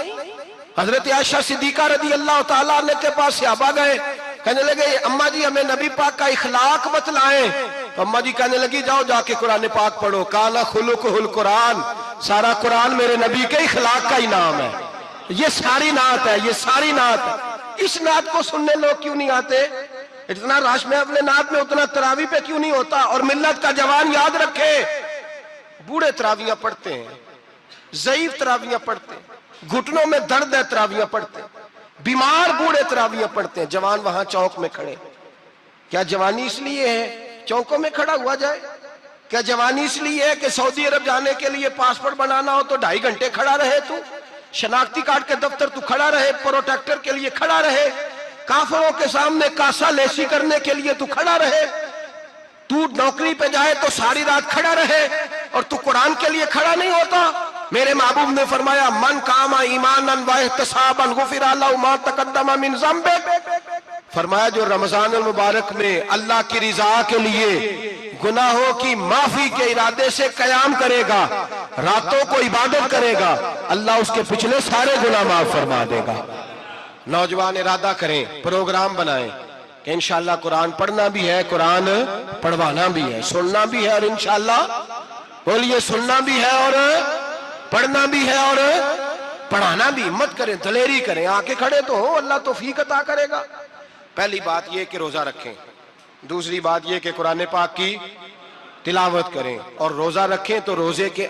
हजरत आयशा सिद्दीका रज़ी अल्लाह ताला अन्हा के पास सहाबा गए, कहने लगे अम्मा जी हमें नबी पाक का इखलाक बतलाएं। तो अम्मा जी कहने लगी जाओ जाके कुरान पाक पढ़ो। काला खुलुकुहुल कुरान, सारा कुरान मेरे नबी के इखलाक का ही नाम है। ये सारी नात है, ये सारी नात है। इस नात को सुनने लोग क्यों नहीं आते? इतना राश में अपने नात में उतना तरावी पे क्यों नहीं होता? और मिल्लत का जवान याद रखे, बूढ़े तरावियां पढ़ते हैं, ज़ईफ तरावियां पढ़ते हैं, घुटनों में दर्द है तरावियां पढ़ते हैं, बीमार बूढ़े तरावियां पढ़ते हैं। जवान वहां चौक में खड़े। क्या जवानी इसलिए है चौकों में खड़ा हुआ जाए? क्या जवानी इसलिए है कि सऊदी अरब जाने के लिए पासपोर्ट बनाना हो तो 2.5 घंटे खड़ा रहे तू? शनाख्ती कार्ड के दफ्तर तू खड़ा रहे, प्रोटेक्टर के लिए खड़ा रहे, काफिरों के सामने कासा लेसी करने के लिए तू खड़ा रहे, तू नौकरी पे जाए तो सारी रात खड़ा रहे, और तू कुरान के लिए खड़ा नहीं होता? मेरे महबूब ने फरमाया मन कामा ईमानन व इहतिसाबन गुफिरा लहु मा तक़द्दम मिन ज़ंबि। फरमाया जो रमजान मुबारक में अल्लाह की रिजा के लिए गुनाहों की माफी के इरादे से कयाम करेगा, रातों को इबादत करेगा, अल्लाह उसके पिछले सारे गुनाह माफ फरमा देगा। नौजवान इरादा करें, प्रोग्राम बनाएं कि इंशाअल्लाह कुरान पढ़ना भी है, कुरान पढ़वाना भी है, सुनना भी है, और इंशाअल्लाह बोलिए सुनना भी है और पढ़ना भी है और पढ़ाना भी। हिम्मत करें, दलेरी करें, आके खड़े तो हो, अल्लाह तौफीक अता करेगा। पहली बात यह कि रोजा रखें, दूसरी बात यह कि कुरान पाक की तिलावत करें, और रोजा रखें तो रोजे के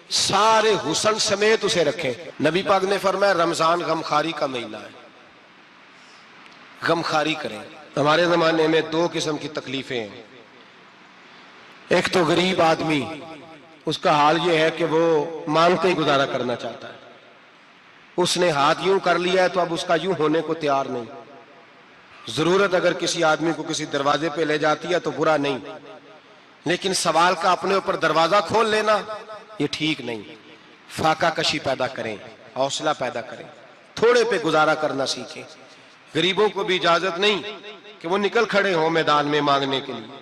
सारे हुसन समेत उसे रखें। नबी पाक ने फरमाया रमजान गमखारी का महीना है, गमखारी करें। हमारे जमाने में 2 किस्म की तकलीफें हैं। एक तो गरीब आदमी, उसका हाल यह है कि वो मांगते ही गुजारा करना चाहता है। उसने हाथ यूं कर लिया है तो अब उसका यूं होने को तैयार नहीं। जरूरत अगर किसी आदमी को किसी दरवाजे पे ले जाती है तो बुरा नहीं, लेकिन सवाल का अपने ऊपर दरवाजा खोल लेना ये ठीक नहीं। फाका कशी पैदा करें, हौसला पैदा करें, थोड़े पे गुजारा करना सीखें। गरीबों को भी इजाजत नहीं कि वो निकल खड़े हों मैदान में मांगने के लिए।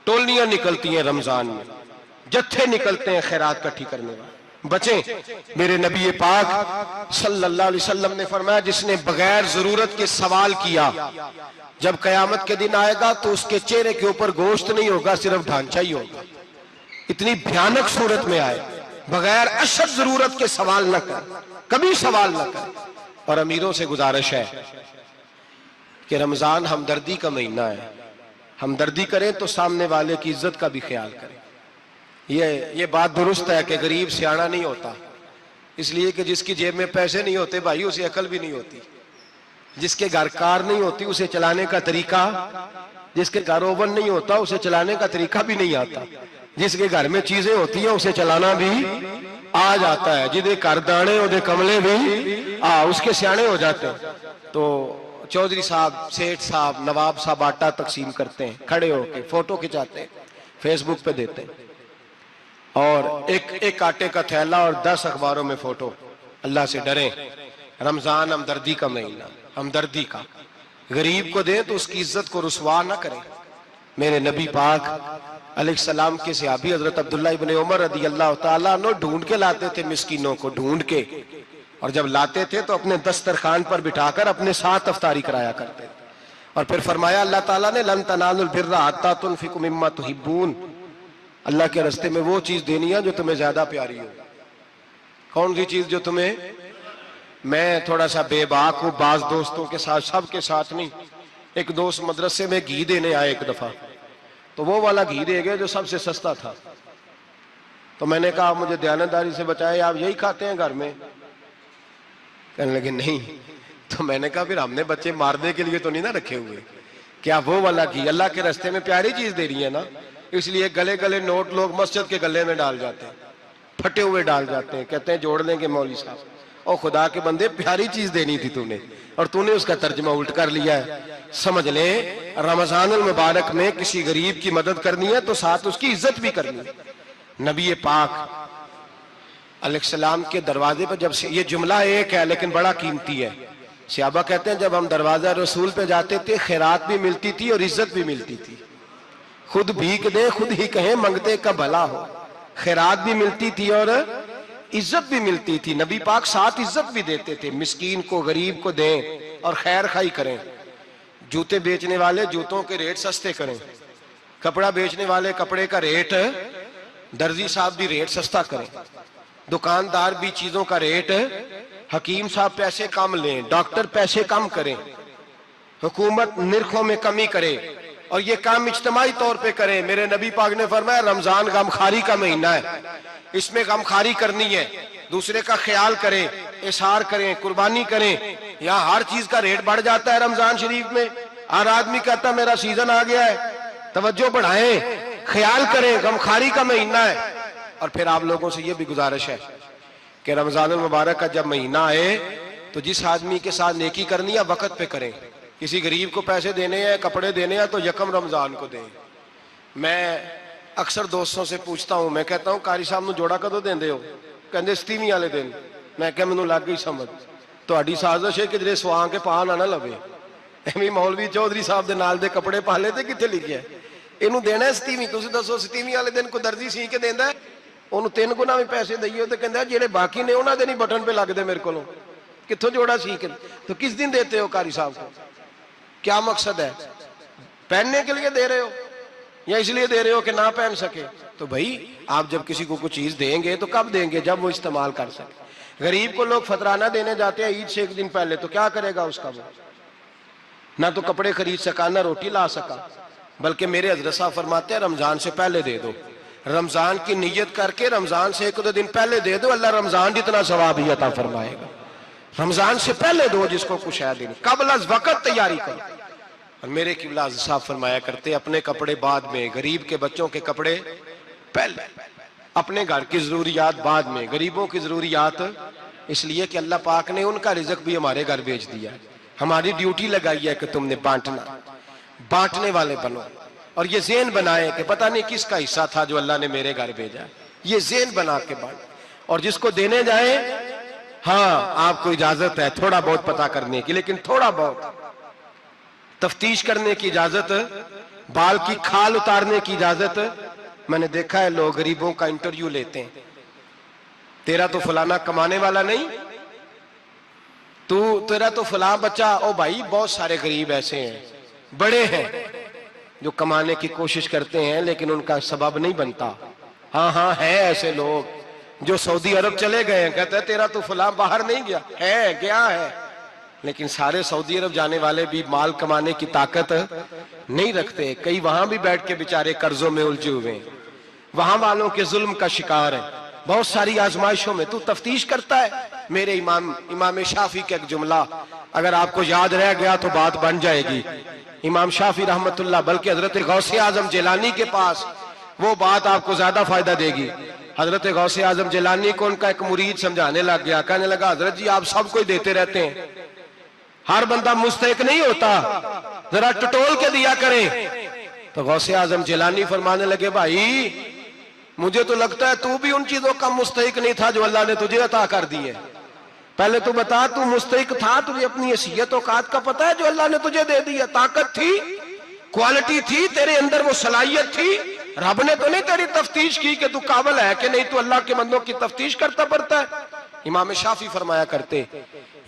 टोलियां निकलती हैं रमजान में, जत्थे निकलते हैं खैरात इकट्ठी करने वाले। बचें। मेरे नबी पाक सल्लल्लाहु अलैहि वसल्लम ने फरमाया जिसने बगैर जरूरत के सवाल किया, जब कयामत के दिन आएगा तो उसके चेहरे के ऊपर गोश्त नहीं होगा, सिर्फ ढांचा ही होगा। इतनी भयानक सूरत में आए, बगैर अशद जरूरत के सवाल न कर, कभी सवाल न कर। और अमीरों से गुजारिश है कि रमजान हमदर्दी का महीना है, हमदर्दी करें तो सामने वाले की इज्जत का भी ख्याल करें। ये बात दुरुस्त है कि गरीब सियाना नहीं होता, इसलिए कि जिसकी जेब में पैसे नहीं होते भाई उसे अकल भी नहीं होती। जिसके घर कार नहीं होती उसे चलाने का तरीका, जिसके घर ओवन नहीं होता उसे चलाने का तरीका भी नहीं आता। जिसके घर में चीजें होती हैं उसे चलाना भी आ जाता है। जिदे घर दाने ओदे कमले भी उसके सियाने हो जाते हैं। तो चौधरी साहब, सेठ साहब, नवाब साहब आटा तकसीम करते हैं, खड़े होके फोटो खिंचाते हैं, फेसबुक पे देते हैं, और एक आटे का थैला और 10 अखबारों में फोटो। अल्लाह से डरें। रमजान हमदर्दी का महीना, हमदर्दी का। गरीब को दें तो उसकी इज्जत को रुसवा ना करें। मेरे नबी पाक अलैहिस्सलाम के सहाबी हजरत अब्दुल्ला इब्ने उमर रदी अल्लाह ताला अन्हु ढूंढ के लाते थे मिस्कीनों को, ढूंढ के, और जब लाते थे तो अपने दस्तरखान पर बिठाकर अपने साथ अफ्तारी कराया करते। और फिर फरमाया अल्लाह ताला ने लन तनालुल बिर्रा हत्ता तुनफिकु मिम्मा तुहिब्बून, अल्लाह के रास्ते में वो चीज देनी है जो तुम्हें ज्यादा प्यारी हो। कौन सी चीज जो तुम्हें मैं थोड़ा सा बेबाक हूँ, बाज दोस्तों के साथ, सबके साथ नहीं। एक दोस्त मदरसे में घी देने आए एक दफा, तो वो वाला घी दे गए जो सबसे सस्ता था। तो मैंने कहा आप मुझे दयानतदारी से बचाए, आप यही खाते हैं घर में? कहने लगे नहीं। तो मैंने कहा फिर हमने बच्चे मारने के लिए तो नहीं ना रखे हुए, क्या वो वाला घी? अल्लाह के रास्ते में प्यारी चीज दे रही है ना, इसलिए गले गले नोट लोग मस्जिद के गले में डाल जाते हैं, फटे हुए डाल जाते हैं, कहते हैं जोड़ लेंगे मौलवी साहब। और खुदा के बंदे, प्यारी चीज देनी थी तूने और तूने उसका तर्जमा उल्ट कर लिया है। समझ ले, रमजान मुबारक में किसी गरीब की मदद करनी है तो साथ उसकी इज्जत भी करनी है। नबी पाक अलैहिस्सलाम के दरवाजे पर जब से, ये जुमला एक है लेकिन बड़ा कीमती है, सहाबा कहते हैं जब हम दरवाजा रसूल पे जाते थे खैरात भी मिलती थी और इज्जत भी मिलती थी। खुद भीख दे खुद ही कहें मंगते का भला हो, खैरात भी मिलती थी और इज्जत भी मिलती थी। नबी पाक साथ इज्जत भी देते थे, मिस्कीन को गरीब को दें और खैर खाई करें। जूते बेचने वाले जूतों के रेट सस्ते करें, कपड़ा बेचने वाले कपड़े का रेट, दर्जी साहब भी रेट सस्ता करें, दुकानदार भी चीजों का रेट, हकीम साहब पैसे कम लें, डॉक्टर पैसे कम करें, हुकूमत निर्खों में कमी करे और ये काम इज्तिमाई तौर पे करें। मेरे नबी पाक ने फरमाया रमजान गमखारी का महीना है, इसमें गमखारी करनी है, दूसरे का ख्याल करें, इशार करें, कुर्बानी करें। यहाँ हर चीज का रेट बढ़ जाता है रमजान शरीफ में। हर आदमी कहता मेरा सीजन आ गया है, तवज्जो बढ़ाएं, ख्याल करें, गमखारी का महीना है। और फिर आप लोगों से ये भी गुजारिश है कि रमजान मुबारक का जब महीना आए तो जिस आदमी के साथ नेकी करनी है वक्त पे करें। किसी गरीब को पैसे देने हैं, कपड़े देने हैं तो यकम रमजान को दें। मैं अक्सर दोस्तों से पूछता हूं, मैं कहता हूं कारी साहब नूं जोड़ा कदों देंदे हो? कहंदे 27वीं वाले दिन। मैं कहा मैनूं लग गई समझ, तुहाडी साजिश है किधरे सवा के पा ना लवे। एवं मौलवी चौधरी साहब दे नाल दे कपड़े पा ले ते कित्थे लिखिआ इनू देना है 27वीं? तुसीं दसो 27वीं वाले दिन कोई दर्जी सी के देंदा है? ਉਹਨੂੰ 3 ਗੁਣਾ ਵੀ पैसे दईए तो कहता ਜਿਹੜੇ बाकी ने उन्होंने नहीं बटन पे लगते मेरे को, कितों जोड़ा सीख। तो किस दिन देते हो कारी साहब को? क्या मकसद है? पहनने के लिए दे रहे हो या इसलिए दे रहे हो कि ना पहन सके? तो भाई आप जब किसी को कुछ चीज देंगे तो कब देंगे? जब वो इस्तेमाल कर सके। गरीब को लोग फतराना देने जाते हैं ईद से एक दिन पहले, तो क्या करेगा उसका? वो ना तो कपड़े खरीद सका ना रोटी ला सका। बल्कि मेरे हजरत साहब फरमाते हैं रमजान से पहले दे दो, रमजान की नियत करके रमजान से 1-2 दिन पहले दे दो, अल्लाह रमजान जितना सवाब ही अता फरमाएगा। रमजान से पहले दो जिसको कुछ है दिन, कबल अज वक्त तैयारी करो। और मेरे किबला साहब फरमाया करते अपने कपड़े बाद में, गरीब के बच्चों के कपड़े पहले, अपने घर की जरूरियात बाद में, गरीबों की जरूरियात। इसलिए कि अल्लाह पाक ने उनका रिजक भी हमारे घर भेज दिया। हमारी ड्यूटी लगाई है कि तुमने बांटना, बांटने वाले बनो। और ये ज़हन बनाए कि पता नहीं किसका हिस्सा था जो अल्लाह ने मेरे घर भेजा, ये ज़हन बना के बांट। और जिसको देने जाए, हाँ आपको इजाजत है थोड़ा बहुत पता करने की, लेकिन थोड़ा बहुत तफ्तीश करने की इजाजत, बाल की खाल उतारने की इजाजत। मैंने देखा है लोग गरीबों का इंटरव्यू लेते हैं, तेरा तो फलाना कमाने वाला नहीं, तू तेरा तो फलां बच्चा। ओ भाई बहुत सारे गरीब ऐसे हैं, बड़े हैं जो कमाने की कोशिश करते हैं लेकिन उनका सबब नहीं बनता। हाँ हाँ है ऐसे लोग जो सऊदी अरब चले गए हैं, कहते हैं तेरा तो फलां बाहर नहीं गया है, गया है, लेकिन सारे सऊदी अरब जाने वाले भी माल कमाने की ताकत नहीं रखते। कई वहां भी बैठ के बेचारे कर्जों में उलझे हुए हैं, वहां वालों के जुल्म का शिकार है, बहुत सारी आजमाइशों में। तू तफ्तीश करता है। मेरे इमाम शाफी का एक जुमला अगर आपको याद रह गया तो बात बन जाएगी। इमाम शाफी रहमतुल्लाह, बल्कि हजरत गौसे आजम जिलानी के पास वो बात आपको ज्यादा फायदा देगी। हजरत गौसे आजम जिलानी को उनका एक मुरीद समझाने लग गया, कहने लगा हजरत जी आप सबको ही देते रहते हैं, हर बंदा मुस्तहिक नहीं होता, जरा टटोल के दिया करें। तो गौसे आजम जिलानी फरमाने लगे भाई मुझे तो लगता है तू भी उन चीजों का मुस्तहिक नहीं था जो अल्लाह ने तुझे अता कर दी है। पहले तू बता, तू मुस्तहिक था? तुझे अपनी हैसियत औकात का पता है जो अल्लाह ने तुझे दे दी है? ताकत थी, क्वालिटी थी, तेरे अंदर वो सलाहियत थी। रब ने तो नहीं तेरी तफ्तीश की कि तू काबिल है कि नहीं, तू अल्लाह के बंदों की तफ्तीश करता पड़ता है। इमाम शाफी फरमाया करते,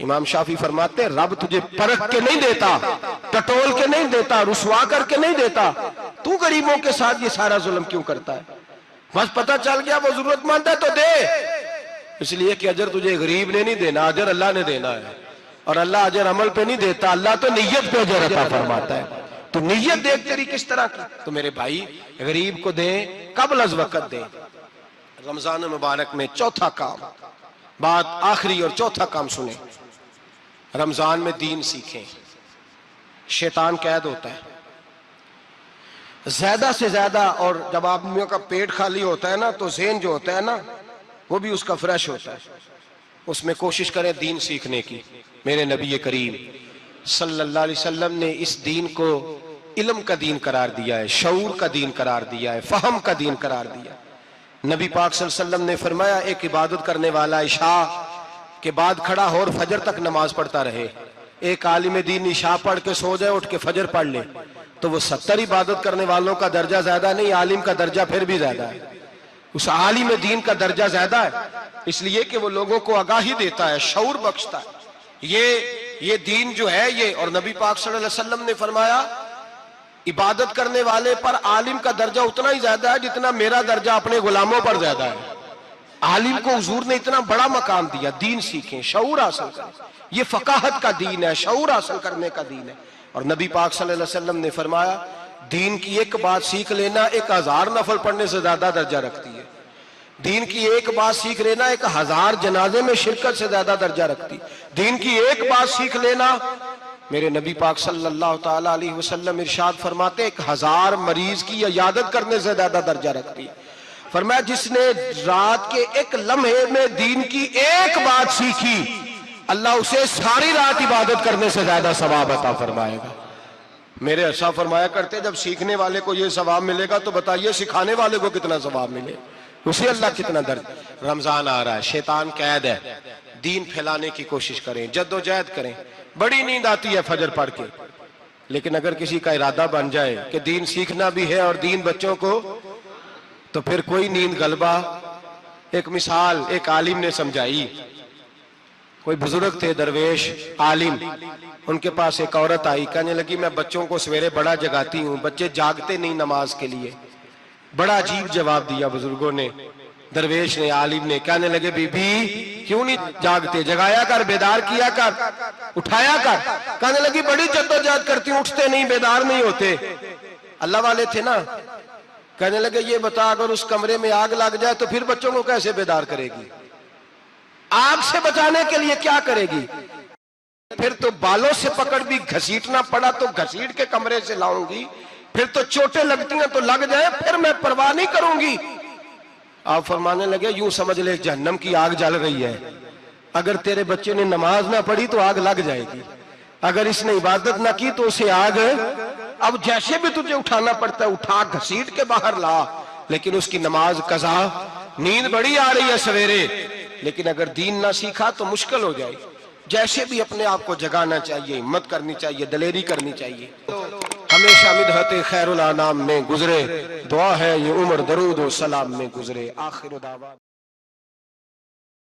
इमाम शाफी फरमाते रब तुझे परख के नहीं देता, टटोल के नहीं देता, रुसवा करके नहीं देता। तू गरीबों के साथ ये सारा जुल्म क्यों करता है? बस पता चल गया वो जरूरतमंद है तो दे, इसलिए कि अजर तुझे गरीब ने नहीं देना, अजर अल्लाह ने देना है। और अल्लाह अजर अमल पे नहीं देता, अल्लाह तो नीयत पे अजर अता फरमाता है। तो नीयत देख तेरी किस तरह की। तो मेरे भाई गरीब को दे, कबल अज वक़्त दे। रमजान मुबारक में चौथा काम, बात आखिरी और चौथा काम सुने, रमजान में दीन सीखें। शैतान कैद होता है ज्यादा से ज्यादा, और जब आदमियों का पेट खाली होता है ना तो ज़हन जो होता है ना वो भी उसका फ्रेश होता है। उसमें कोशिश करें दीन सीखने की। मेरे नबी करीम सल्लल्लाहु अलैहि वसल्लम ने इस दीन को इल्म का दीन करार दिया है, शऊर का दीन करार दिया है, फहम का दीन करार दिया। नबी पाक सल्लल्लाहु अलैहि वसल्लम ने फरमाया, एक इबादत करने वाला इशा के बाद खड़ा हो और फजर तक नमाज पढ़ता रहे। एक आलिम दीन इशा पढ़ के सो जाए, उठ के फजर पढ़ ले, तो वो 70 इबादत करने वालों का दर्जा ज्यादा नहीं, आलिम का दर्जा फिर भी ज्यादा है। उस आलिम दीन का दर्जा ज्यादा है, इसलिए कि वो लोगों को आगाही देता है, शऊर बख्शता है। ये दीन जो है ये, और नबी पाक सल्लल्लाहु अलैहि वसल्लम ने फरमाया, इबादत करने वाले पर आलिम का दर्जा उतना ही ज्यादा है जितना मेरा दर्जा अपने गुलामों पर ज्यादा है। आलिम को हुजूर ने इतना बड़ा मकाम दिया। दीन सीखें, शऊर हासिल करें। ये फकाहत का दीन है, शऊर हासिल करने का दीन है। और नबी पाक सल्लल्लाहु अलैहि वसल्लम ने फरमाया, दीन की एक बात सीख लेना 1000 नफल पढ़ने से ज्यादा दर्जा रखती है। दीन की एक बात सीख लेना 1000 जनाजे में शिरकत से ज्यादा दर्जा रखती। दीन की एक बात सीख लेना, मेरे नबी पाक सल्लल्लाहु ताला अलैहि वसल्लम इरशाद फरमाते, 1000 मरीज की इयादत करने से ज्यादा दर्जा रखती। फरमाया, जिसने रात के एक लम्हे में दीन की एक बात सीखी, अल्लाह उसे सारी रात इबादत करने से ज्यादा सवाब अता फरमाएगा। मेरे अर्शा फरमाया करते, जब सीखने वाले को यह सवाब मिलेगा तो बताइए सिखाने वाले को कितना सवाब मिले, उसे अल्लाह कितना दर्द। रमजान आ रहा है, शैतान कैद है, दीन फैलाने की कोशिश करें, जद्दोजहद करें। बड़ी नींद आती है फजर पढ़ के, लेकिन अगर किसी का इरादा बन जाए कि दीन सीखना भी है और दीन बच्चों को, तो फिर कोई नींद गलबा। एक मिसाल एक आलिम ने समझाई। कोई बुजुर्ग थे, दरवेश आलिम, उनके पास एक औरत आई, कहने लगी, मैं बच्चों को सवेरे बड़ा जगाती हूँ, बच्चे जागते नहीं नमाज के लिए। बड़ा अजीब जवाब दिया बुजुर्गों ने, दरवेश ने, आलिम ने। कहने लगे, बीबी क्यों नहीं जागते, जगाया कर, बेदार किया कर, उठाया कर। कहने लगी, बड़ी जद्दोजहद करती हूँ, उठते नहीं, बेदार नहीं होते। अल्लाह वाले थे ना। कहने लगे, ये बता, अगर उस कमरे में आग लग जाए तो फिर बच्चों को कैसे बेदार करेगी? आग से बचाने के लिए क्या करेगी? फिर तो बालों से पकड़ भी घसीटना पड़ा तो घसीट के कमरे से लाऊंगी, फिर तो चोटें लगती हैं तो लग जाए, फिर मैं परवाह नहीं करूंगी। आप फरमाने लगे, यूं समझ ले जहन्नम की आग जल रही है, अगर तेरे बच्चे ने नमाज ना पढ़ी तो आग लग जाएगी, अगर इसने इबादत ना की तो उसे आग, अब जैसे भी तुझे उठाना पड़ता है उठा घसीट के बाहर ला, लेकिन उसकी नमाज कज़ा। नींद बड़ी आ रही है सवेरे, लेकिन अगर दीन ना सीखा तो मुश्किल हो जाए। जैसे भी अपने आप को जगाना चाहिए, हिम्मत करनी चाहिए, दलेरी करनी चाहिए। हमेशा मिदहते खैरुल अनाम में गुजरे, दुआ है ये उम्र दरूद व सलाम में गुजरे। आखिर दावा।